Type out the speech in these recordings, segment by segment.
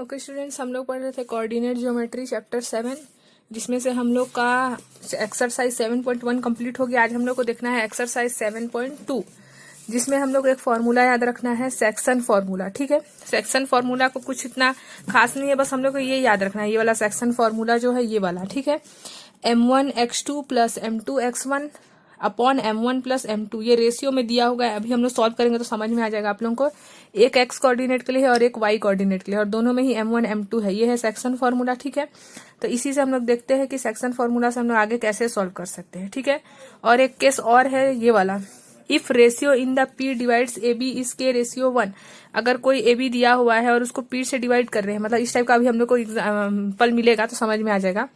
Okay students, हम लोग पढ़ रहे थे कोऑर्डिनेट ज्योमेट्री चैप्टर 7, जिसमें से हम लोग का एक्सरसाइज 7.1 कंप्लीट हो गया। आज हम लोग को देखना है एक्सरसाइज 7.2, जिसमें हम लोग एक फॉर्मूला याद रखना है, सेक्शन फॉर्मूला। ठीक है, सेक्शन फॉर्मूला को कुछ इतना खास नहीं है, बस हम लोग को ये याद रखना है, ये वाला सेक्शन फॉर्मूला जो है ये वाला। ठीक है, m1x2 plus m2x1 upon m1 plus m2, ये रेशियो में दिया होगा। अभी हम लोग सॉल्व करेंगे तो समझ में आ जाएगा आप लोगों को। एक x कोऑर्डिनेट के लिए है और एक y कोऑर्डिनेट के लिए, और दोनों में ही m1 m2 है। ये है सेक्शन फॉर्मूला। ठीक है, तो इसी से हम लोग देखते हैं कि सेक्शन फॉर्मूला से हम लोग आगे कैसे सॉल्व कर सकते हैं। ठीक है, और एक केस और है ये वाला, if ratio in the p divides ab is k ratio 1। अगर कोई ab दिया हुआ है और उसको p से डिवाइड कर रहे हैं, मतलब इस टाइप का अभी हम लोग को एग्जाम्पल मिलेगा तो समझ में आ जाएगा।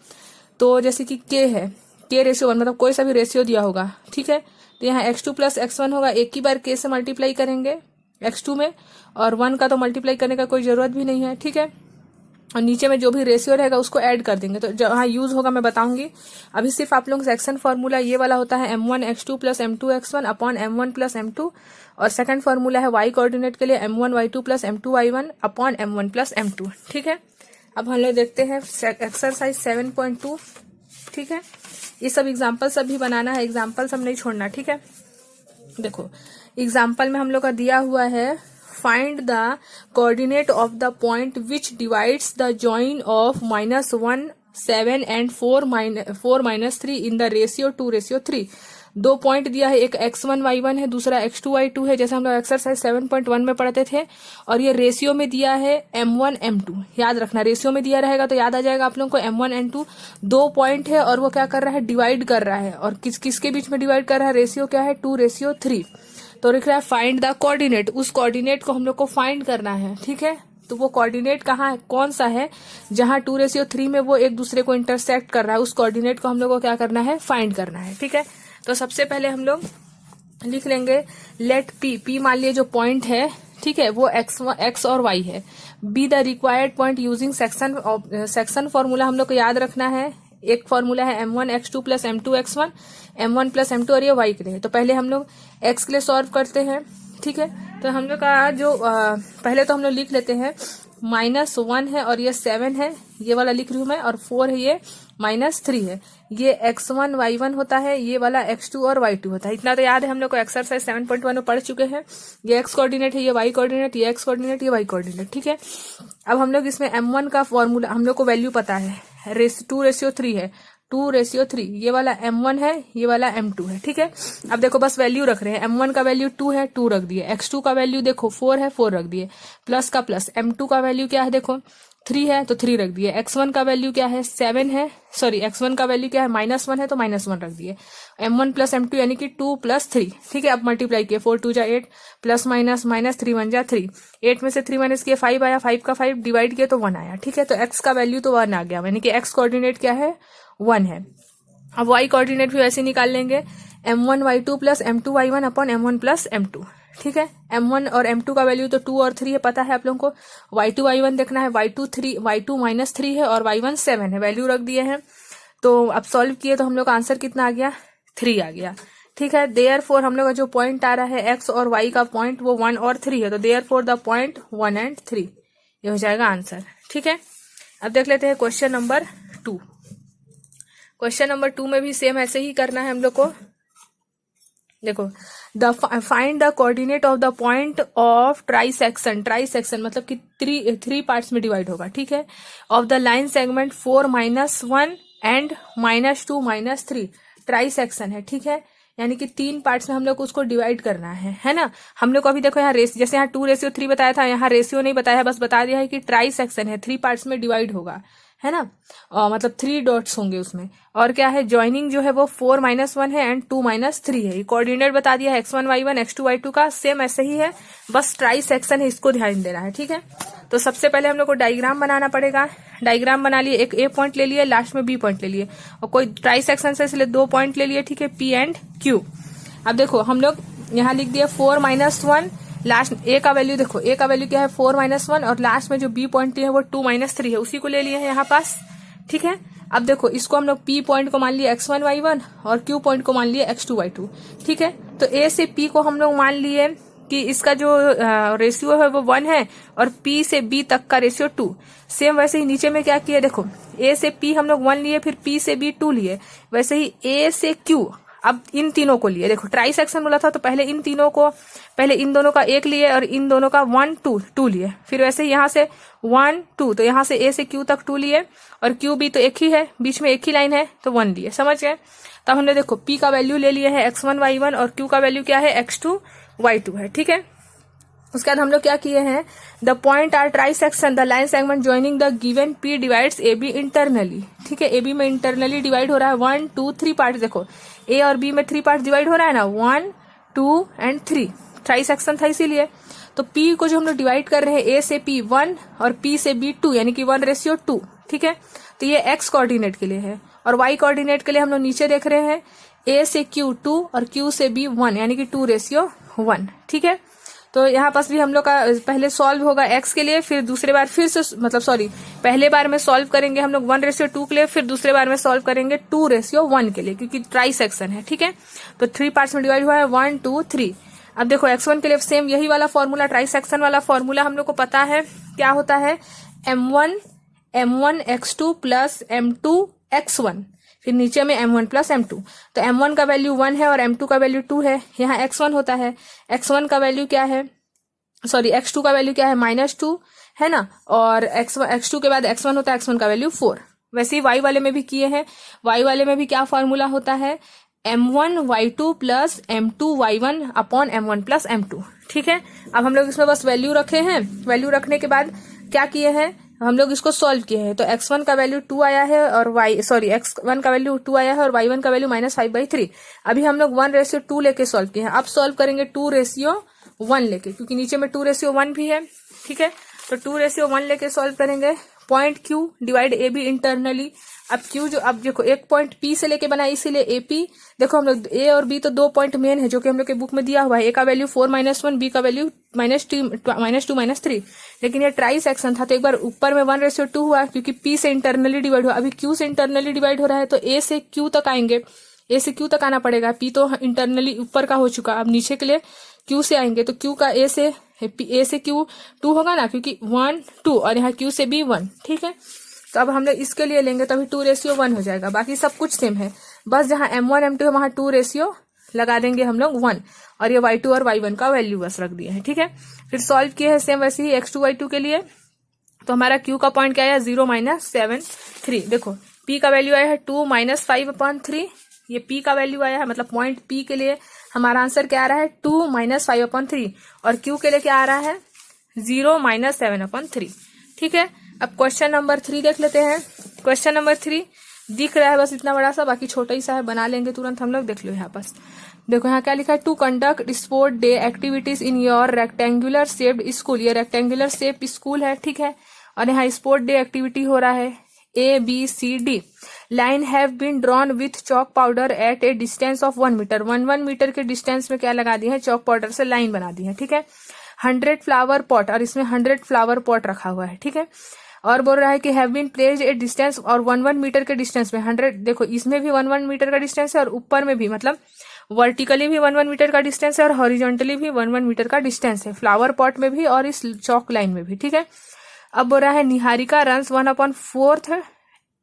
तो जैसे कि k है, k रेशियो 1, मतलब कोई सा भी रेशियो दिया होगा। ठीक है, तो यहाँ x2 प्लस x1 होगा, एक ही बार k से मल्टीप्लाई करेंगे x2 में, और 1 का तो मल्टीप्लाई करने का कोई जरूरत भी नहीं है। ठीक है, और नीचे में जो भी रेशियो रहेगा उसको ऐड कर देंगे, तो जहाँ यूज होगा मैं बताऊंगी। अभी सिर्फ आप लोग सेक्शन फॉर्मूला ये वाला होता है m1x2 plus m2x1 upon m1 plus m2, और सेकंड फॉर्मूला है y कोऑर्डिनेट के लिए m1y2 plus m2y1 upon m1 plus m2। ठीक है, अब हम लोग देखते हैं एक्सरसाइज 7.2। ठीक है, ये सब एग्जाम्पल सब भी बनाना है, एग्जाम्पल सब नहीं छोड़ना। ठीक है, देखो एग्जाम्पल में हम लोग का दिया हुआ है, find the coordinate of the point which divides the join of -1 7 and 4 - 3 in the ratio 2:3। दो पॉइंट दिया है, एक x1 y1 है, दूसरा x2 y2 है, जैसे हम लोग एक्सरसाइज 7.1 में पढ़ते थे। और ये रेशियो में दिया है m1 m2। याद रखना, रेशियो में दिया रहेगा तो याद आ जाएगा आप लोगों को m1 m2। दो पॉइंट है और वो क्या कर रहा है, डिवाइड कर रहा है, और किसके बीच में डिवाइड कर रहा है, रेशियो क्या है, 2:3। तो लिख रहा है फाइंड द कोऑर्डिनेट, उस कोऑर्डिनेट को हम लोग को फाइंड करना है। ठीक है, तो वो कोऑर्डिनेट कहाँ है, कौन सा है, जहां 2:3 में वो एक दूसरे को इंटरसेक्ट कर रहा है, उस कोऑर्डिनेट को हम लोग को क्या करना है, फाइंड करना है। ठीक है, तो सबसे पहले हम लोग लिख लेंगे लेट p मान लिए जो पॉइंट है, ठीक है, वो x और y है। Be the required point using section formula हम लोग को याद रखना है। एक फॉर्मूला है m1x2 plus m2x1, m1 plus m2, और ये y के लिए। तो पहले हम लोग x के लिए सॉल्व करते हैं। ठीक है, तो हम लोग का जो पहले तो हम लोग लिख लेते हैं, -1 है और ये 7 है, ये वाला लिख रही हूं मैं, और 4 है, ये -3 है। ये x1 y1 होता है, ये वाला x2 और y2 होता है। इतना तो याद है, हम लोग को एक्सरसाइज 7.1 में पढ़ चुके हैं। ये x कोऑर्डिनेट है, ये y कोऑर्डिनेट, ये x कोऑर्डिनेट, ये y कोऑर्डिनेट। ठीक है, अब हम लोग इसमें m1 का फॉर्मूला हम लोग को वैल्यू पता है, 2:3 है, 2:3। ये वाला m1 है, ये वाला m2 है। ठीक है, अब देखो बस वैल्यू रख रहे हैं। m1 का वैल्यू 2 है, 2 रख दिए। x2 का वैल्यू देखो 4 है, 4 रख दिए। प्लस का प्लस, m2 का वैल्यू क्या है, देखो 3 है तो 3 रख दिए। x1 का वैल्यू क्या है, 7 है, सॉरी x1 का वैल्यू क्या है, -1 है तो -1 रख दिए। m1 प्लस m2 यानी कि 2 + 3। ठीक है, अब मल्टीप्लाई किए, 4 × 2 = 8, प्लस माइनस माइनस 3 × 1 = 3। 8 में से 3 माइनस किए 5 आया, 5 का 5 डिवाइड किए तो 1 आया। ठीक है, तो x का वैल्यू तो 1 आ गया, यानी कि x कोऑर्डिनेट क्या है, 1 है। अब y कोऑर्डिनेट भी वैसे निकाल लेंगे, m1y2 plus m2y1 upon m1 plus m2। ठीक है, m1 और m2 का वैल्यू तो 2 और 3 है, पता है आप लोगों को। y2 y1 देखना है, y2 -3 है और y1 7 है, वैल्यू रख दिए हैं। तो अब सॉल्व किए तो हम लोग का आंसर कितना आ गया, 3 आ गया। ठीक है, देयरफॉर हम लोग का जो पॉइंट आ रहा है x और y का पॉइंट, वो 1 और 3 है, तो देयरफॉर द पॉइंट 1 and 3, ये हो जाएगा आंसर। ठीक है, अब देख लेते हैं क्वेश्चन नंबर 2। क्वेश्चन नंबर 2 में भी सेम ऐसे ही करना है हम लोग को। देखो, find the coordinate of the point of trisection. Trisection मतलब कि 3 पार्ट्स में डिवाइड होगा। ठीक है, of the line segment 4 - 1 and -2 - 3 trisection है। ठीक है, यानी कि 3 पार्ट्स में हम लोग को उसको डिवाइड करना है ना। हम लोग को अभी देखो यहाँ जैसे यहाँ 2:3 बताया था, यहाँ रेशियो नहीं बताया है, बस बता दिया है कि ट्राइसेक्शन है, 3 पार्ट्स में डिवाइड होगा, है ना। मतलब 3 डॉट्स होंगे उसमें, और क्या है, ज्वाइनिंग जो है वो 4 - 1 है एंड 2 - 3 है। कोऑर्डिनेट बता दिया है x1 y1 x2 y2 का, सेम ऐसे ही है, बस ट्राई सेक्शन है, इसको ध्यान देना है। ठीक है, तो सबसे पहले हम लोग को डायग्राम बनाना पड़ेगा। डायग्राम बना लिए, एक ए पॉइंट ले लिए, लास्ट में b पॉइंट ले लिए, और कोई ट्राई सेक्शन से इसलिए 2 पॉइंट ले लिए। ठीक है, p एंड q। अब देखो हम लोग यहाँ लिख दिया 4 - 1, लास्ट ए का वैल्यू देखो, ए का वैल्यू क्या है, 4 - 1, और लास्ट में जो बी पॉइंट है वो 2 - 3 है, उसी को ले लिए हैं यहाँ पास। ठीक है, अब देखो इसको हम लोग पी पॉइंट को मान लिए x1 y1 और क्यू पॉइंट को मान लिए x2 y2। ठीक है, तो ए से पी को हम लोग मान लिए कि इसका जो रेशियो है वो 1 है और P से B तक का रेशियो 2। सेम वैसे ही नीचे में क्या किया, देखो A से P हम लोग 1 लिए, फिर P से B 2 लिए, वैसे ही A से Q अब इन तीनों को लिए। देखो ट्राई सेक्शन बोला था तो पहले इन तीनों को, पहले इन दोनों का 1 लिए और इन दोनों का 1 2 लिए, फिर वैसे ही यहाँ से 1 2, तो यहाँ से A से Q तक 2 लिए और Q B तो एक ही है, बीच में एक ही लाइन है तो 1 लिए। समझ गए? तब हमने देखो P का वैल्यू ले लिया है x1 y1 और Q का वैल्यू क्या है x2 y2 है। ठीक है, उसके बाद हम लोग क्या किए हैं, the point are trisection the line segment joining the given P divides AB internally. ठीक है, AB में इंटरनली डिवाइड हो रहा है 1 2 3 पार्ट। देखो A और B में 3 पार्ट डिवाइड हो रहा है ना, 1 2 एंड 3, ट्राई सेक्शन था इसीलिए। तो P को जो हम लोग डिवाइड कर रहे हैं A से P 1 और P से B 2 यानी कि 1:2। ठीक है, तो ये x कोऑर्डिनेट के लिए है और y कोऑर्डिनेट के लिए हम लोग नीचे देख रहे हैं A से Q 2 और Q से B 1 यानी कि 2:1। ठीक है, तो यहाँ पास भी हम लोग का पहले सॉल्व होगा x के लिए, फिर दूसरे बार फिर से पहले बार में सॉल्व करेंगे हम लोग 1:2 के लिए, फिर दूसरे बार में सॉल्व करेंगे 2:1 के लिए, क्योंकि ट्राई सेक्शन है। ठीक है, तो 3 पार्ट्स में डिवाइड हुआ है 1 2 3। अब देखो x1 के लिए सेम यही वाला फॉर्मूला, ट्राई सेक्शन वाला फॉर्मूला हम लोग को पता है क्या होता है, m1 x2 plus m2 x1, फिर नीचे में m1 प्लस m2। तो m1 का वैल्यू 1 है और m2 का वैल्यू 2 है, यहाँ x1 होता है, x1 का वैल्यू क्या है, x2 का वैल्यू क्या है -2 है ना, और x2 के बाद x1 होता है, x1 का वैल्यू 4। वैसे ही y वाले में भी किए हैं, y वाले में भी क्या फॉर्मूला होता है, m1 y2 plus m2 y1 upon m1 plus m2। ठीक है, अब हम लोग इसमें बस वैल्यू रखे हैं, वैल्यू रखने के बाद क्या किए हैं, हम लोग इसको सॉल्व किए हैं। तो x1 का वैल्यू 2 आया है और x1 का वैल्यू 2 आया है और y1 का वैल्यू -5/3। अभी हम लोग 1:2 लेके सॉल्व किए हैं, अब सॉल्व करेंगे 2:1 लेके, क्योंकि नीचे में 2:1 भी है। ठीक है, तो 2:1 लेके सॉल्व करेंगे। Point Q divide AB internally. अब Q जो, अब देखो एक पॉइंट P से लेके बनाया इसीलिए AP। देखो हम लोग A और B तो 2 पॉइंट मेन है जो कि हम लोग के बुक में दिया हुआ है, A का वैल्यू 4 -1, B का वैल्यू -2 -3। लेकिन ये ट्राई सेक्शन था तो एक बार ऊपर में 1:2 हुआ क्योंकि P से इंटरनली डिवाइड हुआ, अभी Q से इंटरनली डिवाइड हो रहा है तो A से Q तक आएंगे, A से Q तक आना पड़ेगा। P तो इंटरनली ऊपर का हो चुका, अब नीचे के लिए Q से आएंगे तो Q का A से Q 2 होगा ना, क्योंकि 1 2 और यहाँ Q से B 1। ठीक है, तो अब हम लोग इसके लिए लेंगे तो अभी 2:1 हो जाएगा। बाकी सब कुछ सेम है, बस जहाँ m1 m2 है वहां 2 लगा देंगे हम लोग 1 और ये y2 और y1 का वैल्यू बस रख दिया है। ठीक है, फिर सॉल्व किए हैं सेम वैसे ही x2 y2 के लिए। तो हमारा Q का पॉइंट क्या आया, 0 -7 3। देखो P का वैल्यू आया है 2 -5/3, ये P का वैल्यू आया है, मतलब पॉइंट P के लिए हमारा आंसर क्या आ रहा है 2 -5/3 और Q के लिए क्या आ रहा है 0 -7/3। ठीक है, अब क्वेश्चन नंबर 3 देख लेते हैं। क्वेश्चन नंबर 3 दिख रहा है बस इतना बड़ा सा, बाकी छोटा ही सा है, बना लेंगे तुरंत हम लोग। देख लो यहाँ पास, देखो यहाँ क्या लिखा है, to conduct sport day activities in your rectangular shaped school. ये रेक्टेंगुलर शेप स्कूल है। ठीक है, और यहाँ स्पोर्ट डे एक्टिविटी हो रहा है ABCD। Line have been drawn with chalk powder at a distance of 1 metre. 1 metre के डिस्टेंस में क्या लगा दी है, चॉक पाउडर से लाइन बना दी है। ठीक है, 100 फ्लावर पॉट, और इसमें 100 फ्लावर पॉट रखा हुआ है। ठीक है, और बोल रहा है कि have been placed a distance, और 1 मीटर के डिस्टेंस में 100, देखो इसमें भी 1 मीटर का डिस्टेंस है और ऊपर में भी, मतलब वर्टिकली भी 1 मीटर का डिस्टेंस है और हॉरिजॉन्टली भी 1 मीटर का डिस्टेंस है, फ्लावर पॉट में भी और इस चॉक लाइन में भी। ठीक है, अब बोल रहा है Niharika runs 1/4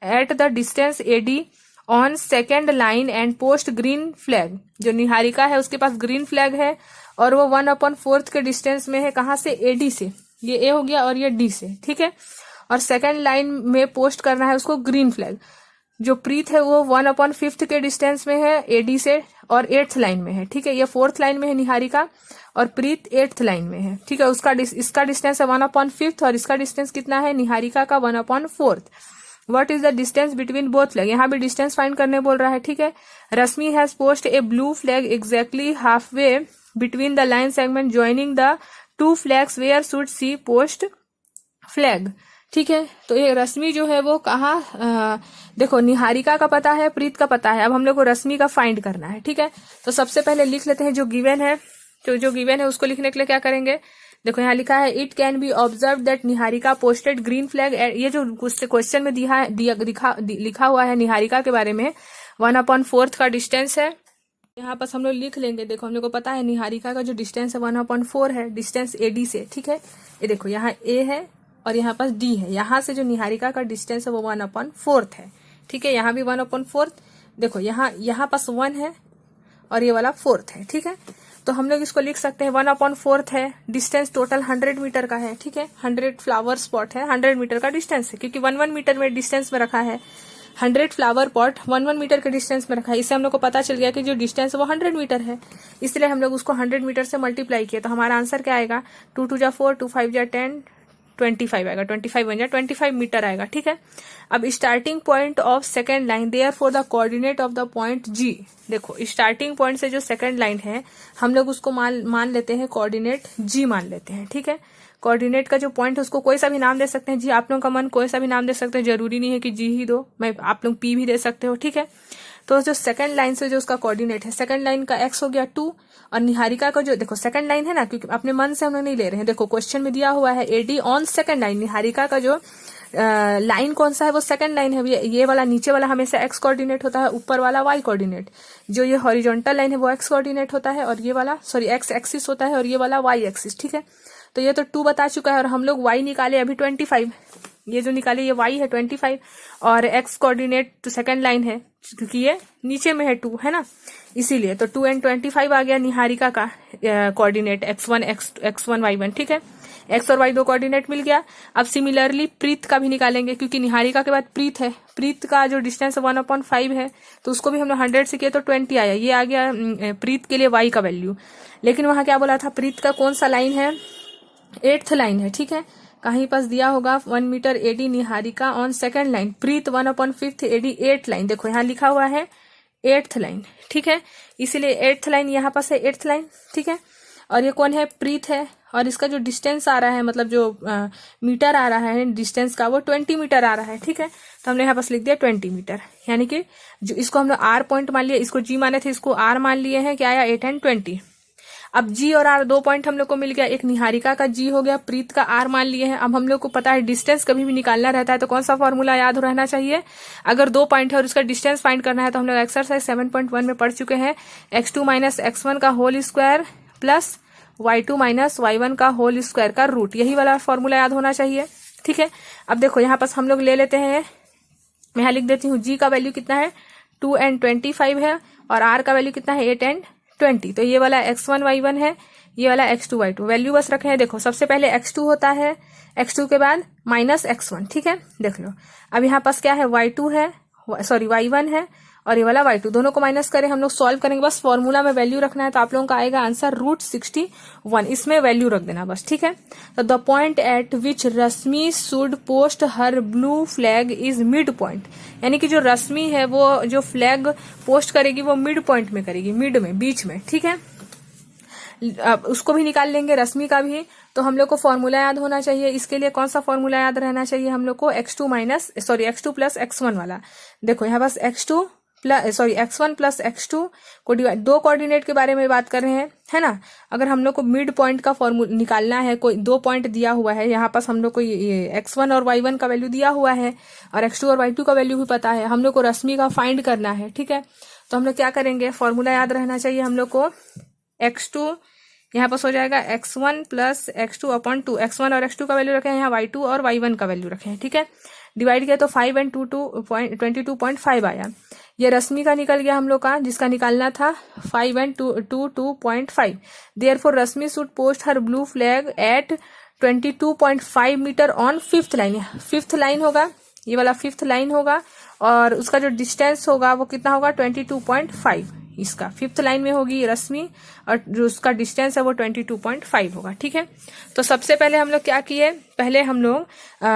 at the distance AD on second line and post green flag. जो निहारिका है उसके पास ग्रीन फ्लैग है और वो 1/4 के डिस्टेंस में है, कहाँ से, AD से, ये A हो गया और ये D से। ठीक है, और सेकेंड लाइन में पोस्ट करना है उसको ग्रीन फ्लैग। जो प्रीत है वो 1/5 के डिस्टेंस में है AD से और 8th लाइन में है। ठीक है, ये 4th लाइन में है निहारिका और प्रीत 8th लाइन में है। ठीक है, इसका डिस्टेंस है 1/5 और इसका डिस्टेंस कितना है, निहारिका का 1/4। What is the distance between both flag, यहाँ भी डिस्टेंस फाइंड करने बोल रहा है। ठीक है, Rashmi has post a blue flag exactly half way between the line segment joining the 2 flags, where should she post flag. ठीक है, तो ये रश्मि जो है वो कहाँ, देखो निहारिका का पता है, प्रीत का पता है, अब हम लोग को रश्मि का फाइंड करना है। ठीक है, तो सबसे पहले लिख लेते हैं जो गिवन है। तो जो गिवन है उसको लिखने के लिए क्या करेंगे, देखो यहाँ लिखा है it can be observe that Niharika posted green flag. ये जो क्वेश्चन में लिखा हुआ है निहारिका के बारे में 1/4 का डिस्टेंस है यहाँ पर हम लोग लिख लेंगे। देखो हम लोग को पता है निहारिका का जो डिस्टेंस है 1/4 है डिस्टेंस AD से, ठीक है। ये देखो यहाँ A है और यहाँ पास D है। यहाँ से जो निहारिका का डिस्टेंस है वो 1/4 है, ठीक है। यहाँ भी 1/4। देखो यहाँ पास 1 है और ये वाला 4 है, ठीक है। तो हम लोग इसको लिख सकते हैं 1/4 है, डिस्टेंस टोटल 100 मीटर का है, ठीक है। 100 फ्लावर स्पॉट है, 100 मीटर का डिस्टेंस है, क्योंकि 1 मीटर में डिस्टेंस में रखा है। 100 फ्लावर पॉट 1 मीटर के डिस्टेंस में रखा है। इससे हम लोग को पता चल गया कि जो डिस्टेंस है वो 100 मीटर है, इसलिए हम लोग उसको 100 मीटर से मल्टीप्लाई किया। तो हमारा आंसर क्या आएगा, 2 2 जा 4, 2 5 जा 10, 25 आएगा। 25 बन जाए 25 मीटर आएगा, ठीक है। अब starting point of second line therefore the coordinate of the point G। देखो स्टार्टिंग पॉइंट से जो सेकेंड लाइन है हम लोग उसको मान लेते हैं कोऑर्डिनेट G मान लेते हैं, ठीक है। कोऑर्डिनेट का जो पॉइंट है उसको कोई सा भी नाम दे सकते हैं। जी आप लोगों का मन कोई सा भी नाम दे सकते हैं, जरूरी नहीं है कि G ही दो, मैं आप लोग P भी दे सकते हो, ठीक है। तो जो सेकंड लाइन से जो उसका कोऑर्डिनेट है, सेकंड लाइन का x हो गया 2 और निहारिका का जो देखो सेकंड लाइन है ना, क्योंकि अपने मन से हम लोग नहीं ले रहे हैं। देखो क्वेश्चन में दिया हुआ है AD on second line. Niharika का जो लाइन कौन सा है वो सेकंड लाइन है। ये वाला नीचे वाला हमेशा x कोऑर्डिनेट होता है, ऊपर वाला y कोऑर्डिनेट। जो ये हॉरिजॉन्टल लाइन है वो x कोऑर्डिनेट होता है और ये वाला x एक्सिस होता है और ये वाला y एक्सिस, ठीक है। तो ये तो 2 बता चुका है और हम लोग y निकाले अभी 25। ये जो निकाले ये y है 25 और x कोऑर्डिनेट तो सेकंड लाइन है, क्योंकि ये नीचे में है 2 है ना, इसीलिए। तो 2 and 25 आ गया निहारिका का कोऑर्डिनेट x1 x1 y1, ठीक है। x और y दो कोऑर्डिनेट मिल गया। अब सिमिलरली प्रीत का भी निकालेंगे, क्योंकि निहारिका के बाद प्रीत है। प्रीत का जो डिस्टेंस 1/5 है तो उसको भी हम लोग 100 से किए तो 20 आया। ये आ गया प्रीत के लिए y का वैल्यू। लेकिन वहां क्या बोला था, प्रीत का कौन सा लाइन है, 8th लाइन है, ठीक है। कहीं पास दिया होगा 1 metre AD Niharika on second line, Preet 1/5 AD 8th line. देखो यहाँ लिखा हुआ है 8th लाइन, ठीक है। इसीलिए 8th लाइन यहाँ पास है 8th लाइन, ठीक है। और ये कौन है, प्रीत है। और इसका जो डिस्टेंस आ रहा है, मतलब जो मीटर आ रहा है डिस्टेंस का, वो 20 मीटर आ रहा है, ठीक है। तो हमने यहाँ पास लिख दिया 20 मीटर। यानी कि जो इसको हम लोग R पॉइंट मान लिए, इसको G माने थे, इसको R मान लिए हैं। क्या आया, 8 and 20। अब G और R दो पॉइंट हम लोग को मिल गया। एक निहारिका का G हो गया, प्रीत का R मान लिए हैं। अब हम लोग को पता है डिस्टेंस कभी भी निकालना रहता है तो कौन सा फॉर्मूला याद रहना चाहिए, अगर दो पॉइंट है और उसका डिस्टेंस फाइंड करना है तो हम लोग एक्सरसाइज 7.1 में पढ़ चुके हैं। x2 माइनस x1 का whole square plus y2 minus y1 का होल स्क्वायर का रूट, यही वाला फॉर्मूला याद होना चाहिए, ठीक है। अब देखो यहाँ पास हम लोग ले लेते हैं, मैं यहाँ लिख देती हूँ G का वैल्यू कितना है 2 and 25 है और R का वैल्यू कितना है 8 and 20। तो ये वाला x1 y1 है, ये वाला x2 y2, वैल्यू बस रखे हैं। देखो सबसे पहले x2 होता है, x2 के बाद माइनस x1, ठीक है। देख लो अब यहाँ पास क्या है, y2 है, y1 है और ये वाला y2, दोनों को माइनस करें, हम लोग सॉल्व करेंगे। बस फॉर्मूला में वैल्यू रखना है तो आप लोगों का आएगा आंसर √61, इसमें वैल्यू रख देना बस, ठीक है। तो the point eight which Rashmi should post her blue flag is mid point, यानी कि जो रश्मि है वो जो फ्लैग पोस्ट करेगी वो मिड पॉइंट में करेगी, मिड में, बीच में, ठीक है। अब उसको भी निकाल लेंगे, रश्मि का भी। तो हम लोग को फॉर्मूला याद होना चाहिए। इसके लिए कौन सा फॉर्मूला याद रहना चाहिए हम लोग को, x2 प्लस x1 वाला। देखो यहाँ पास x1 प्लस x2 को डिवाइड, दो कोऑर्डिनेट के बारे में बात कर रहे हैं, है ना। अगर हम लोग को मिड पॉइंट का फॉर्मूला निकालना है, कोई दो पॉइंट दिया हुआ है, यहाँ पास हम लोग को ये x1 और y1 का वैल्यू दिया हुआ है और x2 और y2 का वैल्यू भी पता है, हम लोग को रश्मि का फाइंड करना है, ठीक है। तो हम लोग क्या करेंगे, फॉर्मूला याद रहना चाहिए हम लोग को। x2 यहाँ पास हो जाएगा x1 प्लस x2/2, x1 और x2 का वैल्यू रखे हैं, यहाँ y2 और y1 का वैल्यू रखे हैं, ठीक है। डिवाइड किया तो 5 and 22.5 आया। ये रश्मि का निकल गया हम लोग का, जिसका निकालना था 5 and 22.5। Therefore Rashmi should post her blue flag at 22.5 metre on 5th line. 5th line होगा, ये वाला 5th लाइन होगा और उसका जो डिस्टेंस होगा वो कितना होगा 22.5। इसका 5th लाइन में होगी रश्मि और जो उसका डिस्टेंस है वो 22.5 होगा, ठीक है। तो सबसे पहले हम लोग क्या किए, पहले हम लोग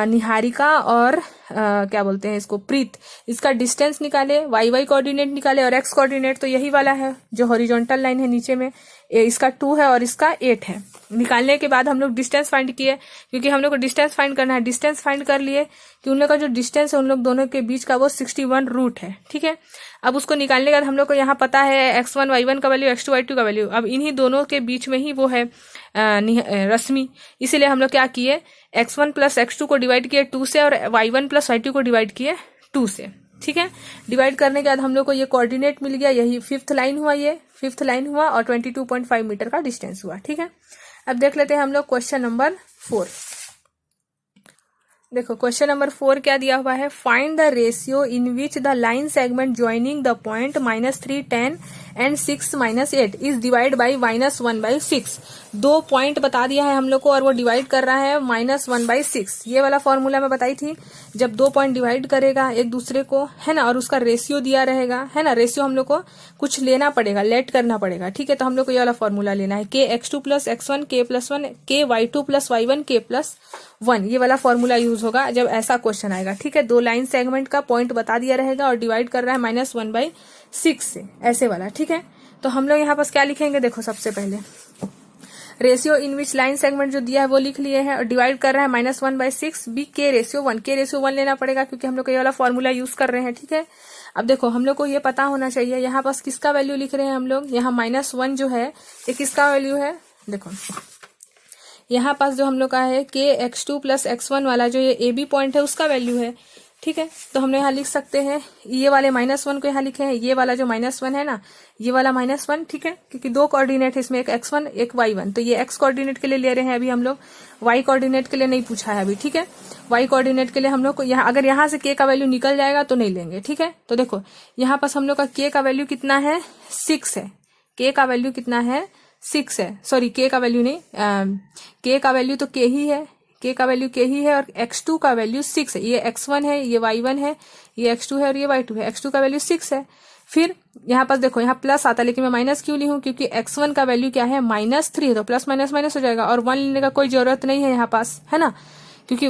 निहारिका और क्या बोलते हैं इसको, प्रीत, इसका डिस्टेंस निकाले, y कोऑर्डिनेट निकाले और x कोऑर्डिनेट तो यही वाला है जो हॉरिजॉन्टल लाइन है नीचे में, इसका 2 है और इसका 8 है। निकालने के बाद हम लोग डिस्टेंस फाइंड किए, क्योंकि हम लोग को डिस्टेंस फाइंड करना है। डिस्टेंस फाइंड कर लिए कि उन लोग का जो डिस्टेंस है उन लोग दोनों के बीच का वो 61 रूट है, ठीक है। अब उसको निकालने के बाद हम लोग को यहाँ पता है x1 y1 का वैल्यू, x2 y2 का वैल्यू, अब इन्हीं दोनों के बीच में ही वो है रश्मि। इसीलिए हम लोग क्या किए, x1 प्लस x2 को डिवाइड किए 2 से और y1 प्लस y2 को डिवाइड किए 2 से, ठीक है। डिवाइड करने के बाद हम लोग को ये कोऑर्डिनेट मिल गया, यही फिफ्थ लाइन हुआ, ये फिफ्थ लाइन हुआ और 22.5 मीटर का डिस्टेंस हुआ। ठीक है, अब देख लेते हैं हम लोग क्वेश्चन नंबर 4। देखो क्वेश्चन नंबर 4 क्या दिया हुआ है, find the ratio in which the line segment joining the point -3, 10 and 6, -8 is divide by -1/6। 2 point बता दिया है हम लोग को और वो डिवाइड कर रहा है -1/6। ये वाला फॉर्मूला मैं बताई थी, जब 2 पॉइंट डिवाइड करेगा एक दूसरे को, है ना, और उसका रेशियो दिया रहेगा, है ना, रेशियो हम लोग को कुछ लेना पड़ेगा, लेट करना पड़ेगा। ठीक है, तो हम लोग को ये वाला फॉर्मूला लेना है, kx2 + x1 k+1 ky2 + y1 k+1। ये वाला फॉर्मूला यूज होगा जब ऐसा क्वेश्चन आएगा। ठीक है, 2 लाइन सेगमेंट का पॉइंट बता दिया रहेगा और डिवाइड कर रहा है -1/6 से, ऐसे वाला। ठीक है, तो हम लोग यहाँ पर क्या लिखेंगे, देखो सबसे पहले ratio in which line segment जो दिया है वो लिख लिए हैं और डिवाइड कर रहा है -1/6 बी k/1 लेना पड़ेगा क्योंकि हम लोग ये वाला फॉर्मूला यूज कर रहे हैं। ठीक है, अब देखो हम लोग को ये पता होना चाहिए, यहाँ पास किसका वैल्यू लिख रहे हैं हम लोग, यहाँ -1 जो है ये किसका वैल्यू है, देखो यहाँ पास जो हम लोग का है kx2 + x1 वाला जो ये AB पॉइंट है उसका वैल्यू है। ठीक है, तो हम यहाँ लिख सकते हैं, ये वाले -1 को यहाँ लिखे हैं, ये वाला जो -1 है ना, ये वाला -1। ठीक है, क्योंकि 2 कोऑर्डिनेट है इसमें, एक x1 एक y1, तो ये x कोऑर्डिनेट के लिए ले रहे हैं अभी हम लोग, y कोऑर्डिनेट के लिए नहीं पूछा है अभी। ठीक है, y कोऑर्डिनेट के लिए हम लोग को यहाँ, अगर यहाँ से k का वैल्यू निकल जाएगा तो नहीं लेंगे। ठीक है, तो देखो यहाँ पास हम लोग का k का वैल्यू कितना है, 6 है, k का वैल्यू कितना है, 6 है, सॉरी k का वैल्यू नहीं, k का वैल्यू तो k ही है, k का वैल्यू k ही है और x2 का वैल्यू 6 है, ये x1 है, ये y1 है, ये x2 है और ये y2 है, x2 का वैल्यू 6 है। फिर यहाँ पास देखो यहाँ प्लस आता है, लेकिन मैं माइनस क्यों ली हूँ, क्योंकि x1 का वैल्यू क्या है, -3 है, तो प्लस माइनस माइनस हो जाएगा और 1 लेने का कोई जरूरत नहीं है यहाँ पास, है ना, क्योंकि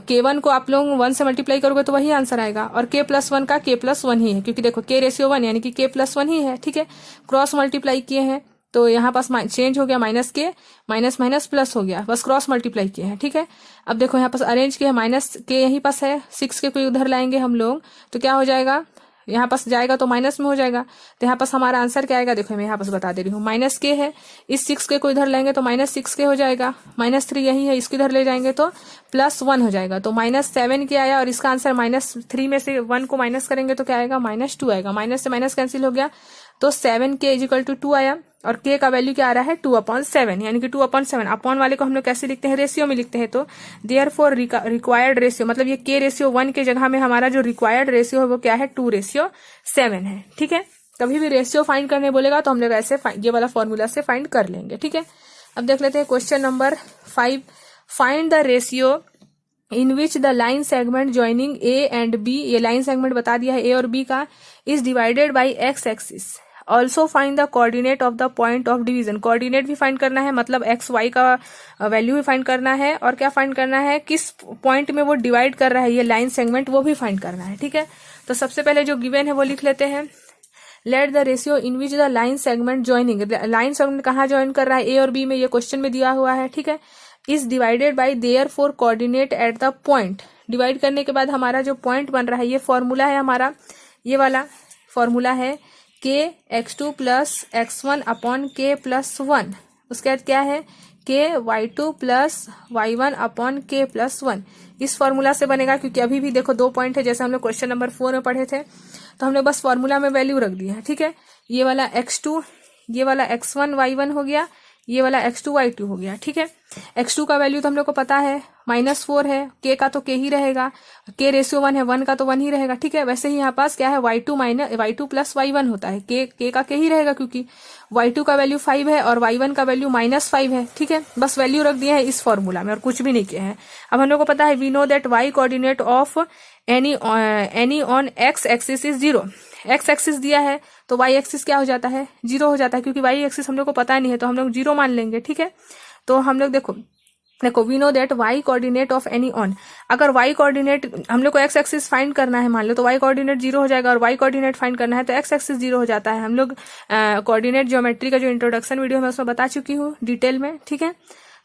k1 को आप लोग 1 से मल्टीप्लाई करोगे तो वही आंसर आएगा और k+1 का k+1 ही है, क्योंकि देखो k/1 यानी कि k+1 ही है। ठीक है, क्रॉस मल्टीप्लाई किए हैं तो यहाँ पास चेंज हो गया, -k माइनस प्लस हो गया, बस क्रॉस मल्टीप्लाई किए हैं। ठीक है, अब देखो यहाँ पास अरेंज किया है, -k यहीं पास है, 6 के कोई उधर लाएंगे हम लोग तो क्या हो जाएगा, यहाँ पास जाएगा तो माइनस में हो जाएगा, तो यहाँ पास हमारा आंसर क्या आएगा, देखो मैं यहाँ पास बता दे रही हूँ, -k है, इस 6 के को इधर लेंगे तो -6k हो जाएगा, -3 यही है, इसको इधर ले जाएंगे तो +1 हो जाएगा, तो -7 के आया और इसका आंसर -3 में से 1 को माइनस करेंगे तो क्या आएगा, -2 आएगा, माइनस से माइनस कैंसिल हो गया तो 7k = 2 आया और k का वैल्यू क्या आ रहा है, 2/7, यानी कि 2/7। अपॉन वाले को हम लोग कैसे लिखते हैं, रेशियो में लिखते हैं, तो देयरफॉर रिक्वायर्ड रेशियो, मतलब ये k/1 के जगह में हमारा जो रिक्वायर्ड रेशियो है वो क्या है, 2/7 है। ठीक है, कभी भी रेशियो फाइंड करने बोलेगा तो हम लोग ऐसे ये वाला फॉर्मूला से फाइंड कर लेंगे। ठीक है, अब देख लेते हैं question number 5, find the ratio in which the line segment joining A and B, ये लाइन सेगमेंट बता दिया है A और B का, is divided by x axis. Also find the coordinate of the point of division, coordinate भी find करना है, मतलब एक्स वाई का वैल्यू भी फाइंड करना है और क्या फाइंड करना है, किस पॉइंट में वो डिवाइड कर रहा है ये लाइन सेगमेंट, वो भी फाइंड करना है। ठीक है, तो सबसे पहले जो गिवन है वो लिख लेते हैं, let the ratio in which the line segment joining, line segment कहाँ ज्वाइन कर रहा है, ए और बी में, ये क्वेश्चन में दिया हुआ है। ठीक है, is divided by therefore coordinate at the point, divide करने के बाद हमारा जो पॉइंट बन रहा है, ये फॉर्मूला है हमारा, ये वाला फॉर्मूला है kx2 + x1 / k+1, उसके बाद क्या है ky2 + y1 / k+1, इस फॉर्मूला से बनेगा, क्योंकि अभी भी देखो 2 पॉइंट है, जैसे हम लोग क्वेश्चन नंबर 4 में पढ़े थे, तो हम लोग बस फॉर्मूला में वैल्यू रख दिए हैं। ठीक है, ये वाला x2, ये वाला x1 y1 हो गया, ये वाला x2 y2 हो गया। ठीक है, x2 का वैल्यू तो हम लोग को पता है -4 है, k का तो k ही रहेगा, k/1 है, 1 का तो 1 ही रहेगा। ठीक है, वैसे ही यहाँ पास क्या है, y2 + y1 होता है, k का k ही रहेगा, क्योंकि y2 का वैल्यू 5 है और y1 का वैल्यू -5 है। ठीक है, बस वैल्यू रख दिया है इस फॉर्मूला में और कुछ भी नहीं किया है। अब हम लोग को पता है, we know that y coordinate of any on x axis is 0, x axis दिया है तो y एक्सिस क्या हो जाता है, 0 हो जाता है, क्योंकि y एक्सिस हम लोग को पता नहीं है तो हम लोग 0 मान लेंगे। ठीक है, तो हम लोग देखो we know that y coordinate of any on, अगर y कोऑर्डिनेट हम लोग को x एक्सिस फाइंड करना है मान लो, तो y कोऑर्डिनेट 0 हो जाएगा और y कोऑर्डिनेट फाइंड करना है तो x एक्सिस 0 हो जाता है। हम लोग कोऑर्डिनेट ज्योमेट्री का जो इंट्रोडक्शन वीडियो मैं उसमें बता चुकी हूँ डिटेल में। ठीक है,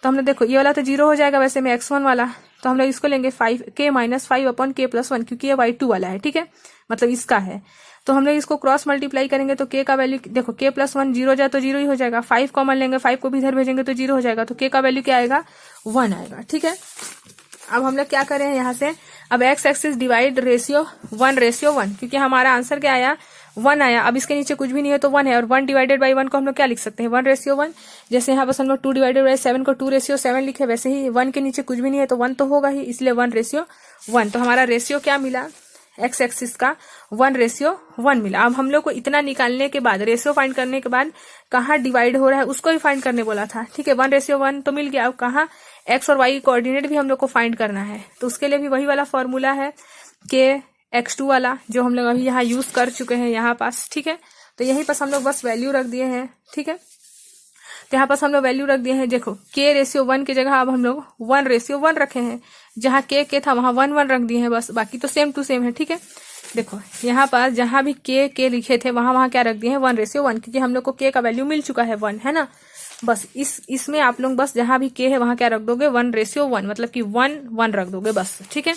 तो हमने देखो ये वाला तो 0 हो जाएगा वैसे में x1 वाला, तो हम लोग इसको लेंगे k - 5 / k+1, क्योंकि ये y2 वाला है। ठीक है, मतलब इसका है, तो हम लोग इसको क्रॉस मल्टीप्लाई करेंगे तो k का वैल्यू देखो k+1 0 जाए तो 0 ही हो जाएगा, 5 कॉमन लेंगे, 5 को भी इधर भेजेंगे तो 0 हो जाएगा, तो k का वैल्यू क्या आएगा, 1 आएगा। ठीक है, अब हम लोग क्या करें यहाँ से, अब एक्स एक्सिस डिवाइड रेशियो 1:1, क्योंकि हमारा आंसर क्या आया 1 आया। अब इसके नीचे कुछ भी नहीं है तो 1 है, और 1 डिवाइडेड बाई 1 को हम लोग क्या लिख सकते हैं 1:1। जैसे यहाँ पर हम लोग 2 डिवाइडेड बाई 7 को 2:7 लिखे, वैसे ही 1 के नीचे कुछ भी नहीं है तो 1 तो होगा ही, इसलिए 1:1। तो हमारा रेशियो क्या मिला एक्स एक्सिस का 1:1 मिला। अब हम लोग को इतना निकालने के बाद, रेशियो फाइंड करने के बाद कहाँ डिवाइड हो रहा है उसको भी फाइंड करने बोला था, ठीक है। 1:1 तो मिल गया। अब कहाँ एक्स और वाई कोऑर्डिनेट भी हम लोग को फाइंड करना है, तो उसके लिए भी वही वाला फॉर्मूला है के x2 वाला, जो हम लोग अभी यहाँ यूज कर चुके हैं यहाँ पास, ठीक है। तो यहीं पास हम लोग बस वैल्यू रख दिए हैं, ठीक है। तो यहाँ पास हम लोग वैल्यू रख दिए हैं, देखो k:1 की जगह अब हम लोग 1:1 रखे हैं, जहाँ k था वहां 1 रख दिए हैं बस, बाकी तो सेम टू सेम है, ठीक है। देखो यहाँ पास जहां भी k लिखे थे वहां क्या रख दिए हैं 1:1, क्योंकि हम लोग को k का वैल्यू मिल चुका है 1, है ना। बस इसमें आप लोग बस जहां भी k है वहां क्या रख दोगे 1:1, मतलब कि 1 रख दोगे बस, ठीक है।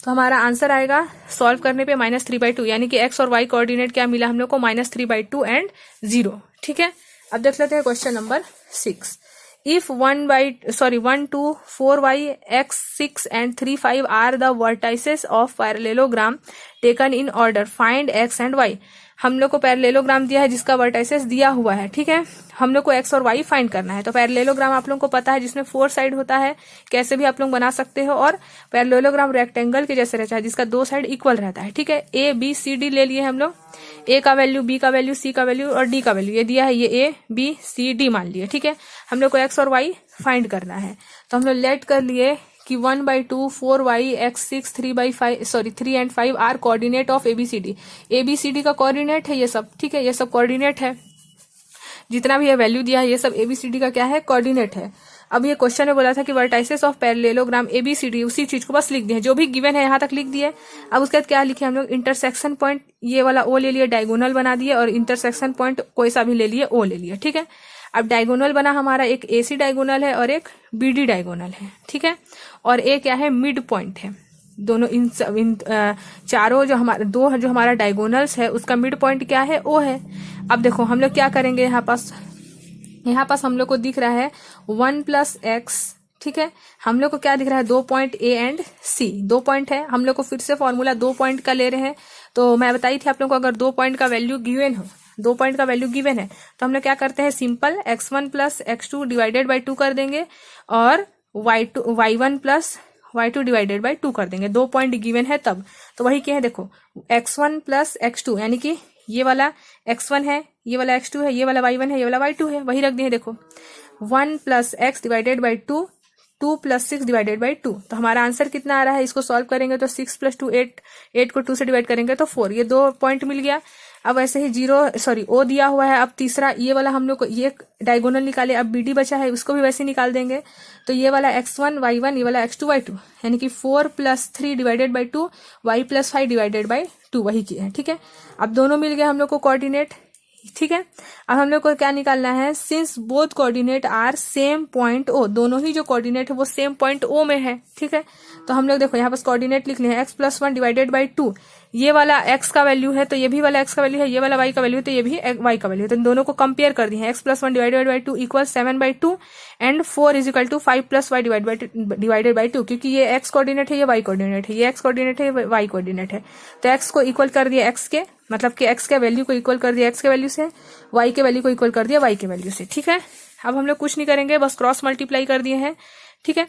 तो हमारा आंसर आएगा सॉल्व करने पे -3/2, यानी कि एक्स और वाई कोऑर्डिनेट क्या मिला हम लोग को -3/2 एंड 0, ठीक है। अब देख लेते हैं question number 6। If 1, 2, 4y, x, 6 and 3, 5 are the vertices of parallelogram taken in order, find x and y। हम लोग को पैरेललोग्राम दिया है जिसका वर्टाइसेस दिया हुआ है, ठीक है। हम लोग को x और y फाइंड करना है। तो पैरेललोग्राम आप लोगों को पता है जिसमें 4 साइड होता है, कैसे भी आप लोग बना सकते हो, और पैरेललोग्राम रेक्टेंगल के जैसे रहता है जिसका 2 साइड इक्वल रहता है, ठीक है। a b c d ले लिए हम लोग, a का वैल्यू, b का वैल्यू, c का वैल्यू और d का वैल्यू ये दिया है, ये a b c d मान लिए, ठीक है। हम लोग को x और y फाइंड करना है, तो हम लोग लेट कर लिए कि 1/2 4y x 6 3 and 5 are coordinate of ABCD। ABCD का कोऑर्डिनेट है ये सब, ठीक है, ये सब कोऑर्डिनेट है, जितना भी ये वैल्यू दिया है ये सब ABCD का क्या है कोऑर्डिनेट है। अब ये क्वेश्चन में बोला था कि वर्टाइसेस ऑफ पैरेललोग्राम ABCD, उसी चीज को बस लिख दिए, जो भी गिवन है यहाँ तक लिख दिए। अब उसके बाद क्या लिखे हम लोग, इंटरसेक्शन पॉइंट ये वाला O ले लिए, डायगोनल बना दिए, और इंटरसेक्शन पॉइंट कोई सा भी ले लिए O ले लिए, ठीक है। अब डायगोनल बना हमारा, एक AC डायगोनल है और एक BD डायगोनल है, ठीक है। और एक क्या है मिड पॉइंट है, दोनों इन चारों जो हमारा डायगोनल्स है उसका मिड पॉइंट क्या है O है। अब देखो हम लोग क्या करेंगे, यहाँ पास हम लोग को दिख रहा है 1 + x, ठीक है। हम लोग को क्या दिख रहा है 2 point A and C, 2 point है। हम लोग को फिर से फॉर्मूला 2 पॉइंट का ले रहे हैं, तो मैं बताई थी आप लोग को अगर 2 पॉइंट का वैल्यू गिवन हो, 2 पॉइंट का वैल्यू गिवन है तो हम लोग क्या करते हैं simple x1 + x2 divided by 2 कर देंगे, और y1 + y2 डिवाइडेड बाई 2 कर देंगे। 2 पॉइंट गिवन है तब, तो वही क्या है देखो x1 + x2, यानी कि ये वाला x1 है, ये वाला x2 है, ये वाला y1 है, ये वाला y2 है, वही रख दिए। देखो 1 + x divided by 2, 2 + 6 divided by 2। तो हमारा आंसर कितना आ रहा है, इसको सॉल्व करेंगे तो 6 + 2 8, 8 को 2 से डिवाइड करेंगे तो 4, ये 2 पॉइंट मिल गया। अब ऐसे ही O दिया हुआ है। अब तीसरा ये वाला हम लोग को ये डायगोनल निकाले, अब BD बचा है उसको भी वैसे निकाल देंगे। तो ये वाला x1 y1, ये वाला x2 y2, यानी कि 4 + 3 divided by 2, y + 5 divided by 2, वही किया है, ठीक है। अब दोनों मिल गए हम लोग को कोऑर्डिनेट, ठीक है। अब हम लोग को क्या निकालना है, since both coordinate are same point O, दोनों ही जो कोऑर्डिनेट है वो सेम पॉइंट O में है, ठीक है। तो हम लोग देखो यहाँ पास कोऑर्डिनेट लिख लिए x + 1 डिवाइडेड बाई 2, ये वाला x का वैल्यू है तो ये भी वाला x का वैल्यू है, ये वाला y का वैल्यू है तो ये भी y का वैल्यू है। तो इन दोनों को कंपेयर कर दिए, x + 1 divided by 2 = 7/2 and 4 = 5 + y divided by 2, क्योंकि ये x कोऑर्डिनेट है, ये y कोऑर्डिनेट है, ये x कोऑर्डिनेट है, ये y कोऑर्डिनेट है। तो x को इक्वल कर दिया x के, मतलब कि x के वैल्यू को इक्वल कर दिया x के वैल्यू से, y के वैल्यू को इक्वल कर दिया y के वैल्यू से, ठीक है। अब हम लोग कुछ नहीं करेंगे, बस क्रॉस मल्टीप्लाई कर दिए हैं, ठीक है।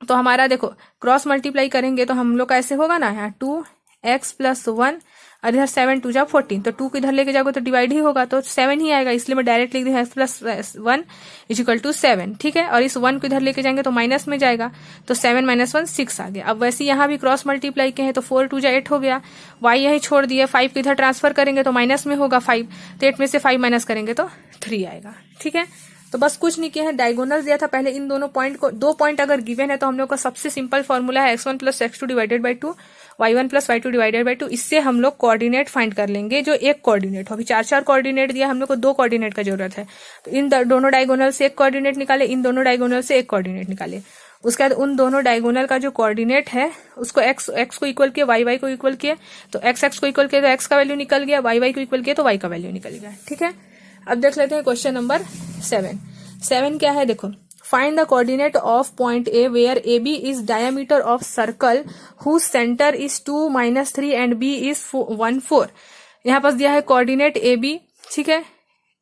तो हमारा देखो क्रॉस मल्टीप्लाई करेंगे तो हम लोग का ऐसे होगा ना, यहाँ 2x + 1 और इधर 7 2 जा 14, तो 2 को इधर लेके जाओगे तो डिवाइड ही होगा, तो 7 ही आएगा, इसलिए मैं डायरेक्ट लिख दी x + 1 = 7, ठीक है। और इस 1 को इधर लेके जाएंगे तो माइनस में जाएगा, तो 7 - 1 6 आ गया। अब वैसे यहाँ भी क्रॉस मल्टीप्लाई के हैं तो 4 2 जा 8 हो गया, y यही छोड़ दिए, 5 को इधर ट्रांसफर करेंगे तो माइनस में होगा 5, तो 8 में से 5 माइनस करेंगे तो 3 आएगा, ठीक है। तो बस कुछ नहीं किया है, डायगोनल दिया था पहले, इन दोनों पॉइंट को, 2 पॉइंट अगर गिवन है तो हम लोग का सबसे सिंपल फॉर्मूला है x1 + x2 divided by 2, y1 + y2 divided by 2। इससे हम लोग कोऑर्डिनेट फाइंड कर लेंगे जो एक कोऑर्डिनेट हो। अभी 4 कोऑर्डिनेट दिया, हम लोग को 2 कोऑर्डिनेट का जरूरत है, तो इन दोनों डायगोनल से एक कोऑर्डिनेट निकाले, इन दोनों डायगोनल से एक कोऑर्डिनेट निकाले। उसके बाद उन दोनों डायगोनल का जो कोऑर्डिनेट है उसको x को इक्वल किया, y को इक्वल किया, तो x को इक्वल किया तो x का वैल्यू निकल गया, y को इक्वल किया तो y का वैल्यू निकल गया, ठीक है। अब देख लेते हैं क्वेश्चन नंबर 7 क्या है, देखो find the coordinate of point A where A B is diameter of circle whose centre is 2 - 3 and B is 1 4। यहाँ पास दिया है कोऑर्डिनेट ए बी, ठीक है,